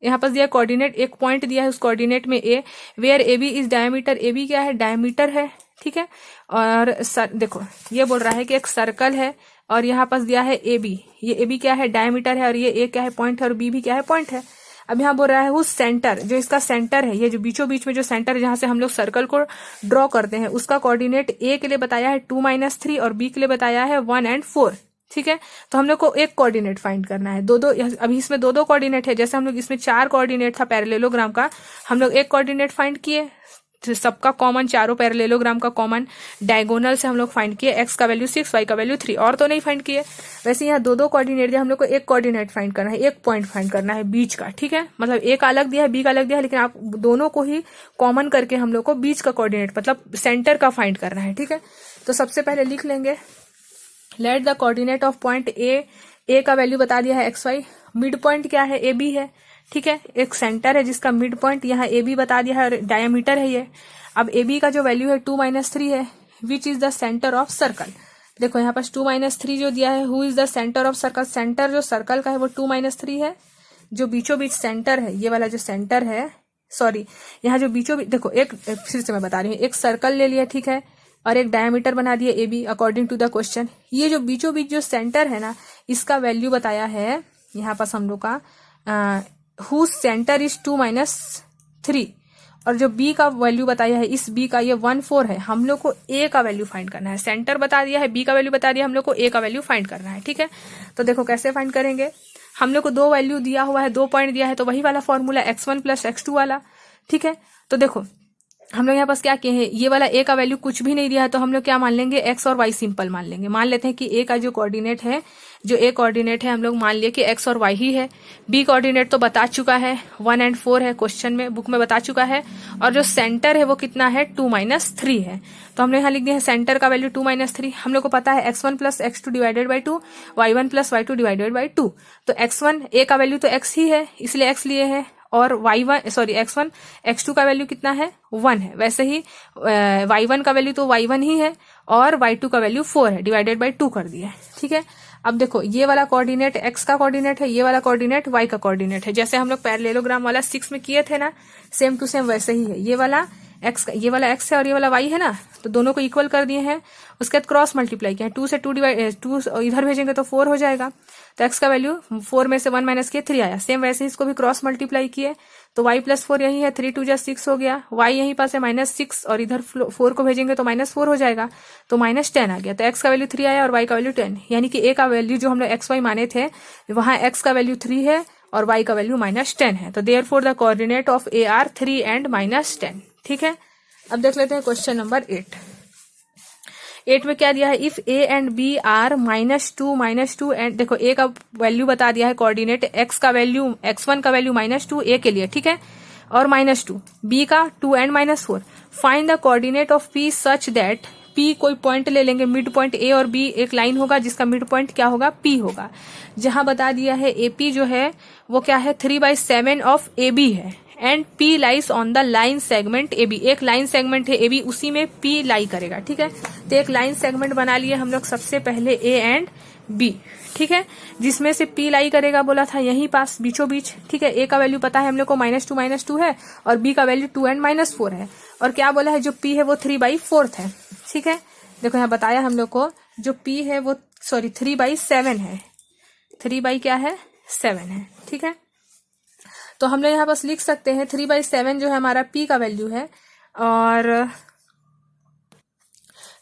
यहाँ पास दिया कोऑर्डिनेट, एक पॉइंट दिया है उस कोऑर्डिनेट में A, where A B is diameter, A B क्या है, डायमीटर है, ठीक है। और देखो ये बोल रहा है कि एक सर्कल है और यहाँ पास दिया है ए बी, ये ए बी क्या है, डायमीटर है, और ये ए क्या है, पॉइंट है, और बी भी क्या है, पॉइंट है। अब यहाँ बोल रहा है उस सेंटर, जो इसका सेंटर है, ये जो बीचों बीच में जो सेंटर है जहां से हम लोग सर्कल को ड्रॉ करते हैं, उसका कोऑर्डिनेट ए के लिए बताया है 2 - 3 और बी के लिए बताया है 1 और 4, ठीक है। तो हम लोग को एक कोऑर्डिनेट फाइंड करना है, दो अभी इसमें दो कोऑर्डिनेट है, जैसे हम लोग इसमें 4 कोऑर्डिनेट था पैरेललोग्राम का, हम लोग एक कोऑर्डिनेट फाइंड किए, सबका कॉमन, चारों पैरेललोग्राम का कॉमन, डायगोनल से हम लोग फाइंड किए, एक्स का वैल्यू 6, वाई का वैल्यू 3, और तो नहीं फाइंड किए। वैसे यहाँ दो कोऑर्डिनेट दिया, हम लोग को एक कोऑर्डिनेट फाइंड करना है, एक पॉइंट फाइंड करना है बीच का, ठीक है। मतलब ए का अलग दिया है, बी का अलग दिया है, लेकिन आप दोनों को ही कॉमन करके हम लोग को बीच का कोऑर्डिनेट मतलब सेंटर का फाइंड करना है, ठीक है। तो सबसे पहले लिख लेंगे, let the coordinate of point ए का वैल्यू बता दिया है एक्स वाई, मिड पॉइंट क्या है, ए बी है, ठीक है, एक सेंटर है जिसका मिड पॉइंट यहाँ ए बी बता दिया है और डायमीटर है ये। अब ए बी का जो वैल्यू है 2 - 3 है, which is the centre of circle. देखो यहाँ पास 2 - 3 जो दिया है, who is the centre of circle, centre जो सर्कल का है वो 2 - 3 है, जो बीचों बीच सेंटर है, ये वाला जो सेंटर है, सॉरी यहाँ जो बीचों बीच, देखो एक फिर से मैं बता रही हूँ, एक सर्कल ले लिया, ठीक है, और एक डायमीटर बना दिया A B according to the question. ये जो बीचों बीच जो सेंटर है ना, इसका वैल्यू बताया है यहाँ पास हम लोग का हु सेंटर इज 2 - 3, और जो बी का वैल्यू बताया है, इस बी का ये 1 4 है, हम लोग को ए का वैल्यू फाइंड करना है। सेंटर बता दिया है, बी का वैल्यू बता दिया, हम लोग को ए का वैल्यू फाइंड करना है, ठीक है। तो देखो कैसे फाइंड करेंगे, हम लोग को दो वैल्यू दिया हुआ है, 2 पॉइंट दिया है, तो वही वाला फॉर्मूला x1 + x2 वाला, ठीक है। तो देखो हम लोग यहाँ पास क्या किए हैं, ये वाला ए का वैल्यू कुछ भी नहीं दिया है, तो हम लोग क्या मान लेंगे, एक्स और वाई सिंपल मान लेंगे। मान लेते हैं कि ए का जो कोऑर्डिनेट है, जो ए कोऑर्डिनेट है, हम लोग मान लिए कि एक्स और वाई ही है। बी कोऑर्डिनेट तो बता चुका है, 1 और 4 है, क्वेश्चन में बुक में बता चुका है, और जो सेंटर है वो कितना है, 2 - 3 है। तो हमने यहाँ लिख दिया है सेंटर का वैल्यू 2 - 3। हम लोग को पता है x1 + x2 divided by 2, y1 + y2 divided by 2। तो x1 ए का वैल्यू तो x ही है, इसलिए x लिए है, और x1 x2 का वैल्यू कितना है, 1 है। वैसे ही y1 का वैल्यू तो y1 ही है, और y2 का वैल्यू 4 है, डिवाइडेड बाई 2 कर दिया है, ठीक है। अब देखो ये वाला कोऑर्डिनेट x का कोऑर्डिनेट है, ये वाला कोऑर्डिनेट y का कोऑर्डिनेट है, जैसे हम लोग पैरेललोग्राम वाला 6 में किए थे ना, सेम टू सेम वैसे ही है। ये वाला x है और ये वाला y है ना, तो दोनों को इक्वल कर दिए हैं, उसके बाद क्रॉस मल्टीप्लाई किया है, 2 से 2 इधर भेजेंगे तो 4 हो जाएगा, तो x का वैल्यू 4 में से 1 माइनस किए 3 आया। सेम वैसे ही इसको भी क्रॉस मल्टीप्लाई किए, तो y + 4 यही है, 3 × 2 = 6 हो गया, y यहीं पास है -6, और इधर 4 को भेजेंगे तो -4 हो जाएगा, तो -10 आ गया। तो x का वैल्यू 3 आया और y का वैल्यू 10, यानी कि a का वैल्यू जो हम लोग x y माने थे, वहां x का वैल्यू 3 है और y का वैल्यू -10 है। तो therefore the coordinate of A R 3 and -10, ठीक है। अब देख लेते हैं क्वेश्चन नंबर 8 में क्या दिया है, if A and B are -2 and, देखो ए का वैल्यू बता दिया है कोऑर्डिनेट, एक्स का वैल्यू x1 का वैल्यू -2 ए के लिए, ठीक है, और -2, बी का 2 and -4। Find the coordinate of P such that, P कोई पॉइंट ले लेंगे, मिड पॉइंट ए और बी एक लाइन होगा जिसका मिड पॉइंट क्या होगा, पी होगा। जहां बता दिया है एपी जो है वो क्या है, 3/7 ऑफ ए बी है, and P lies on the line segment A B, एक लाइन सेगमेंट है ए बी, उसी में पी लाई करेगा, ठीक है। तो एक लाइन सेगमेंट बना लिए हम लोग सबसे पहले ए एंड बी, ठीक है, जिसमें से पी लाई करेगा बोला था यहीं पास बीचों बीच, ठीक है। ए का वैल्यू पता है हम लोग को -2 है, और बी का वैल्यू 2 एंड -4 है, और क्या बोला है जो पी है वो 3/4 है, ठीक है। देखो यहाँ बताया हम लोग को जो पी है वो 3/7 है, 3/7 है, ठीक है। तो हम लोग यहाँ बस लिख सकते हैं 3/7 जो है हमारा पी का वैल्यू है, और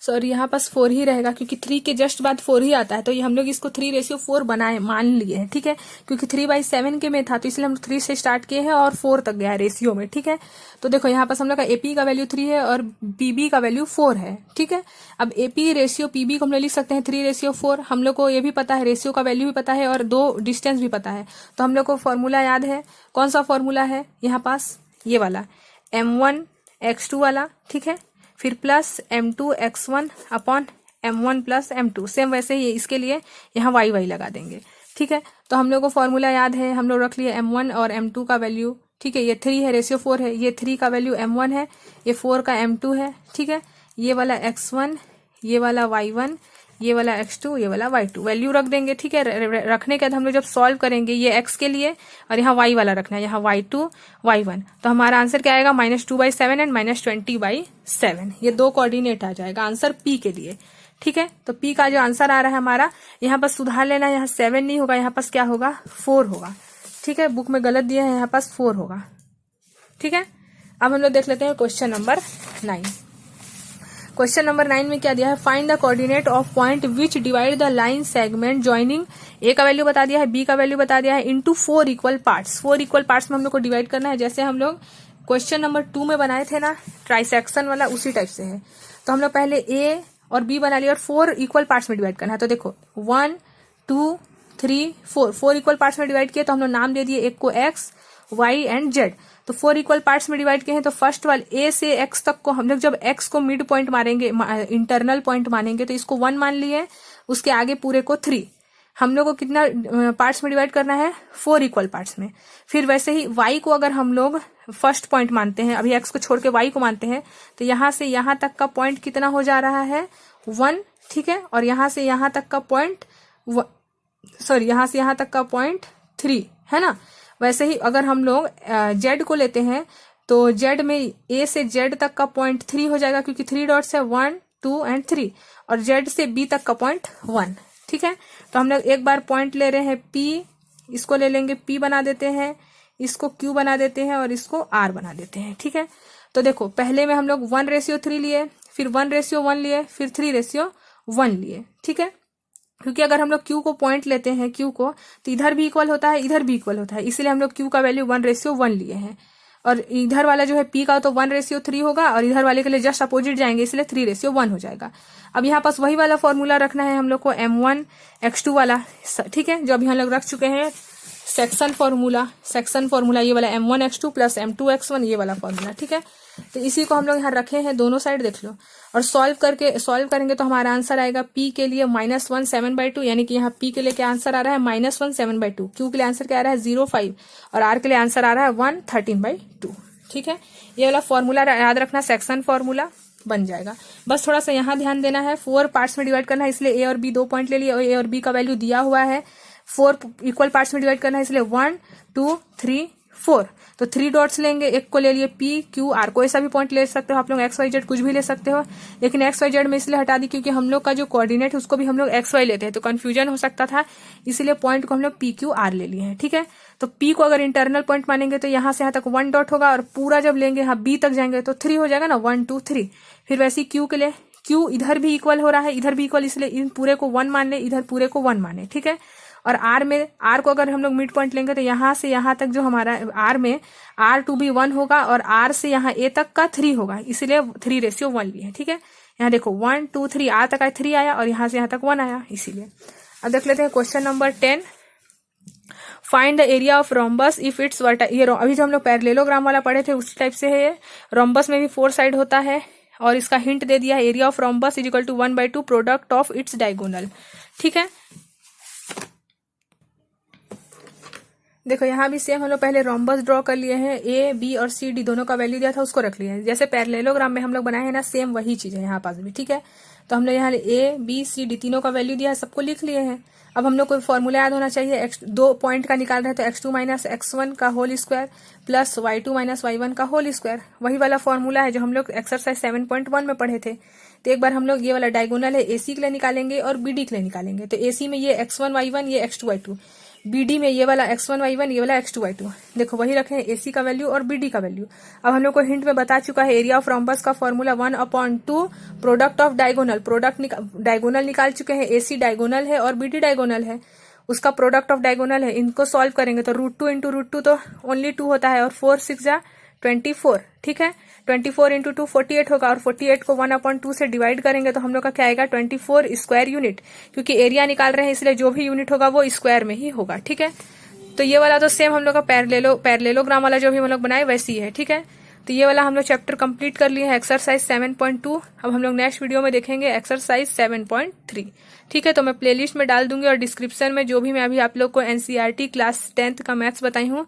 सॉरी यहाँ पास 4 ही रहेगा, क्योंकि 3 के जस्ट बाद 4 ही आता है, तो ये हम लोग इसको 3:4 बनाए मान लिए हैं, ठीक है, क्योंकि 3/7 के में था तो इसलिए हम 3 से स्टार्ट किए हैं और 4 तक गया है रेशियो में, ठीक है। तो देखो यहाँ पास हम लोग का एपी का वैल्यू 3 है और पीबी का वैल्यू 4 है, ठीक है। अब एपी रेशियो पीबी को हम लोग लिख सकते हैं 3:4। हम लोग को ये भी पता है, रेशियो का वैल्यू भी पता है और 2 डिस्टेंस भी पता है, तो हम लोग को फॉर्मूला याद है। कौन सा फॉर्मूला है यहाँ पास, ये वाला m1x2 वाला, ठीक है, फिर plus m2x1 upon m1 + m2, same वैसे ही इसके लिए यहाँ y लगा देंगे, ठीक है। तो हम लोग को फॉर्मूला याद है, हम लोग रख लिए m1 और m2 का वैल्यू, ठीक है, ये 3 है, रेशियो 4 है, ये 3 का वैल्यू m1 है, ये 4 का m2 है, ठीक है, ये वाला x1, ये वाला y1, ये वाला x2, ये वाला y2, वैल्यू रख देंगे, ठीक है। रखने के बाद हम लोग जब सॉल्व करेंगे ये x के लिए और यहाँ y वाला रखना है, यहाँ y2 y1, तो हमारा आंसर क्या आएगा -2/7 एंड -20/7, ये दो कोऑर्डिनेट आ जाएगा आंसर p के लिए, ठीक है। तो p का जो आंसर आ रहा है हमारा, यहाँ पर सुधार लेना है, यहाँ 7 नहीं होगा, यहाँ पास क्या होगा 4 होगा, ठीक है, बुक में गलत दिया है, यहाँ पास 4 होगा, ठीक है। अब हम लोग देख लेते हैं क्वेश्चन नंबर 9। क्वेश्चन नंबर 9 में क्या दिया है, find the coordinate of point which divide the line segment joining, A का वैल्यू बता दिया है, बी का वैल्यू बता दिया है, into 4 equal parts, 4 equal parts में हम लोग को डिवाइड करना है, जैसे हम लोग क्वेश्चन नंबर 2 में बनाए थे ना ट्राइसेक्शन वाला, उसी टाइप से है। तो हम लोग पहले ए और बी बना लिया और 4 इक्वल पार्ट्स में डिवाइड करना है। तो देखो 1 2 3 4 इक्वल पार्ट्स में डिवाइड किए, तो हम लोग नाम दे दिए, एक को एक्स वाई एंड जेड। तो 4 इक्वल पार्ट्स में डिवाइड किए हैं, तो फर्स्ट वाले ए से एक्स तक को हम लोग जब एक्स को मिड पॉइंट मारेंगे, इंटरनल पॉइंट मानेंगे, तो इसको 1 मान लिए, उसके आगे पूरे को 3। हम लोग को कितना पार्ट्स में डिवाइड करना है, 4 इक्वल पार्ट्स में। फिर वैसे ही y को अगर हम लोग फर्स्ट पॉइंट मानते हैं, अभी x को छोड़ के y को मानते हैं, तो यहाँ से यहाँ तक का पॉइंट कितना हो जा रहा है 1, ठीक है, और यहाँ से यहाँ तक का पॉइंट यहाँ से यहाँ तक का पॉइंट 3 है ना। वैसे ही अगर हम लोग z को लेते हैं, तो z में a से z तक का पॉइंट 3 हो जाएगा, क्योंकि 3 डॉट्स है 1 2 एंड 3, और z से b तक का पॉइंट 1, ठीक है। तो हम लोग एक बार पॉइंट ले रहे हैं p, इसको ले लेंगे p बना देते हैं, इसको q बना देते हैं और इसको r बना देते हैं, ठीक है। तो देखो पहले में हम लोग 1:3 लिए, फिर 1:1 लिए, फिर 3:1 लिए, ठीक है। क्योंकि अगर हम लोग q को पॉइंट लेते हैं, q को, तो इधर भी इक्वल होता है, इधर भी इक्वल होता है, इसलिए हम लोग q का वैल्यू 1:1 लिए हैं। और इधर वाला जो है p का तो 1:3 होगा, और इधर वाले के लिए जस्ट अपोजिट जाएंगे, इसलिए 3:1 हो जाएगा। अब यहाँ पास वही वाला फॉर्मूला रखना है हम लोग को, m1 x2 वाला, ठीक है, जो अभी हम लोग रख चुके हैं सेक्शन फॉर्मूला ये वाला m1 x2 plus m2 x1, ये वाला फॉर्मूला, ठीक है। तो इसी को हम लोग यहाँ रखे हैं, दोनों साइड देख लो, और सॉल्व करेंगे तो हमारा आंसर आएगा p के लिए -1/7/2, यानी कि यहाँ p के लिए क्या आंसर आ रहा है -1/7/2, q के लिए आंसर क्या आ रहा है 0.5, और r के लिए आंसर आ रहा है 1/13/2, ठीक है। ये वाला फॉर्मूला याद रखना, सेक्शन फॉर्मूला बन जाएगा। बस थोड़ा सा यहाँ ध्यान देना है, 4 पार्ट्स में डिवाइड करना है, इसलिए a और b 2 पॉइंट ले लिए, और a और b का वैल्यू दिया हुआ है, 4 इक्वल पार्ट्स में डिवाइड करना है, इसलिए 1 2 3 4, तो 3 डॉट्स लेंगे, एक को ले लिए p q r, कोई सा भी पॉइंट ले सकते हो आप लोग, x y z कुछ भी ले सकते हो, लेकिन x y z में इसलिए हटा दी क्योंकि हम लोग का जो कोऑर्डिनेट है उसको भी हम लोग x y लेते हैं, तो कंफ्यूजन हो सकता था, इसलिए पॉइंट को हम लोग p q r ले लिए हैं, ठीक है। तो p को अगर इंटरनल पॉइंट मानेंगे तो यहाँ से यहाँ तक 1 डॉट होगा, और पूरा जब लेंगे यहाँ b तक जाएंगे तो 3 हो जाएगा ना, 1 2 3। फिर वैसे q के लिए, q इधर भी इक्वल हो रहा है, इधर भी इक्वल, इसलिए इन पूरे को 1 मान ले, इधर पूरे को 1 माने, ठीक है। और r में, r को अगर हम लोग मिड पॉइंट लेंगे तो यहाँ से यहाँ तक जो हमारा r में r2 भी 1 होगा, और r से यहाँ a तक का 3 होगा, इसलिए 3:1 लिए, ठीक है। यहाँ देखो 1 2 3, r तक 3 आया, और यहाँ से यहाँ तक 1 आया, इसीलिए। अब देख लेते हैं question number 10, find the area of rhombus if it's ये अभी जो हम लोग पैरेललोग्राम वाला पढ़े थे उसी टाइप से है ये। रोम्बस में भी 4 साइड होता है, और इसका हिंट दे दिया है, area of rhombus is equal to 1/2 product of its diagonal, ठीक है। देखो यहाँ भी सेम हम लोग पहले रोम्बस ड्रॉ कर लिए हैं, ए बी और सी डी दोनों का वैल्यू दिया था उसको रख लिया है, जैसे पैरेललोग्राम में हम लोग बनाए हैं ना, सेम वही चीज है यहाँ पास भी, ठीक है। तो हम लोग यहाँ ए बी सी डी तीनों का वैल्यू दिया है, सबको लिख लिए हैं। अब हम लोग को फॉर्मूला याद होना चाहिए, दो पॉइंट का निकाल रहे हैं, तो x2 - x1 का whole square plus y2 - y1 का होल स्क्वायर, वही वाला फॉर्मूला है जो हम लोग एक्सरसाइज 7.1 में पढ़े थे। तो एक बार हम लोग ये वाला डायगोनल है AC के लिए निकालेंगे और BD के लिए निकालेंगे। तो AC में ये x1 y1, ये x2 y2, BD में ये वाला x1 y1, ये वाला x2 y2। देखो वही रखे हैं, AC का वैल्यू और BD का वैल्यू। अब हम लोग को हिंट में बता चुका है, एरिया ऑफ रोम्बस का formula 1/2 product of diagonal, diagonal निकाल चुके हैं, AC डायगोनल है और BD डायगोनल है, उसका प्रोडक्ट ऑफ डायगोनल है। इनको सॉल्व करेंगे तो √2 × √2 तो ओनली 2 होता है, और 4 6 जा 24, ठीक है। 24 × 2 48 होगा, और 48 को 1/2 से डिवाइड करेंगे तो हम लोग का क्या आएगा 24 स्क्वायर यूनिट, क्योंकि एरिया निकाल रहे हैं इसलिए जो भी यूनिट होगा वो स्क्वायर में ही होगा, ठीक है। तो ये वाला तो सेम हम लोग का पैरेललोग्राम वाला जो भी हम लोग बनाए वैसी है, ठीक है। तो ये वाला हम लोग चैप्टर कंप्लीट कर लिए हैं, एक्सरसाइज 7.2। अब हम लोग नेक्स्ट वीडियो में देखेंगे एक्सरसाइज 7.3, ठीक है। तो मैं प्लेलिस्ट में डाल दूंगी, और डिस्क्रिप्शन में जो भी मैं अभी आप लोग को NCERT क्लास 10th का मैथ्स बताई हूँ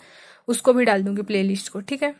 उसको भी डाल दूंगी प्लेलिस्ट को, ठीक है।